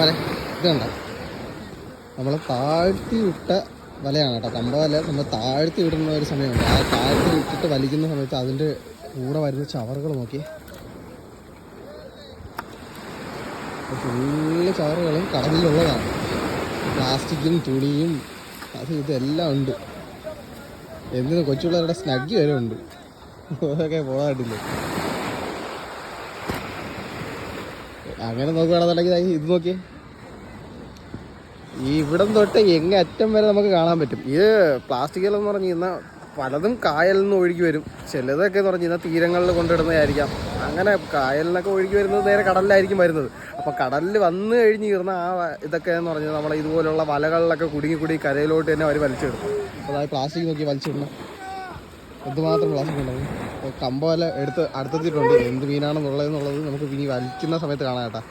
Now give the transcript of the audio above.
വരെ ഇത് കണ്ട നമ്മൾ താഴ്ത്തി വിട്ട വലയാണ് കേട്ടോ. കമ്പ വല നമ്മൾ താഴ്ത്തി വിടുന്ന ഒരു സമയമുണ്ട്. ആ താഴ്ത്തി വിട്ടിട്ട് വലിക്കുന്ന സമയത്ത് അതിൻ്റെ കൂടെ വരുന്ന ചവറുകൾ നോക്കി, ഫുള്ള് ചവറുകളും കടലിലുള്ളതാണ്. പ്ലാസ്റ്റിക്കും തുണിയും അത് ഇതെല്ലാം ഉണ്ട്. എന്തിനു കൊച്ചുപിള്ളേരുടെ സ്നഗ്ഗി വരെ ഉണ്ട്. അതൊക്കെ പോകാട്ടില്ലേ. അങ്ങനെ നോക്കുകയാണെന്നുണ്ടെങ്കിൽ ഇത് നോക്കിയേ, ഈ ഇവിടം തൊട്ട് എങ്ങ അറ്റം വരെ നമുക്ക് കാണാൻ പറ്റും. ഇത് പ്ലാസ്റ്റിക്കുകളെന്ന് പറഞ്ഞു കഴിഞ്ഞാൽ പലതും കായലിൽ നിന്ന് ഒഴുകി വരും. ചിലതൊക്കെ എന്ന് പറഞ്ഞു കഴിഞ്ഞാൽ തീരങ്ങളിൽ കൊണ്ടിടുന്നതായിരിക്കാം. അങ്ങനെ കായലിൽ നിന്നൊക്കെ ഒഴുകി വരുന്നത് നേരെ കടലിലായിരിക്കും വരുന്നത്. അപ്പോൾ കടലിൽ വന്നു കഴിഞ്ഞ് കയറുന്ന ആ ഇതൊക്കെ എന്ന് പറഞ്ഞാൽ നമ്മൾ ഇതുപോലുള്ള വലകളിലൊക്കെ കുടുങ്ങി കരയിലോട്ട് തന്നെ അവർ വലിച്ചിടും. അപ്പോൾ അതായത് പ്ലാസ്റ്റിക് നോക്കി വലിച്ചിടണം. എന്തുമാത്രം പ്ലാസ്റ്റിക് ഉണ്ടാവും. അപ്പോൾ കമ്പ വല എടുത്ത് അടുത്തെത്തിയിട്ടുണ്ട്. എന്ത് മീനാണെന്നുള്ളത് നമുക്ക് ഇനി വലിക്കുന്ന സമയത്ത് കാണാം കേട്ടോ.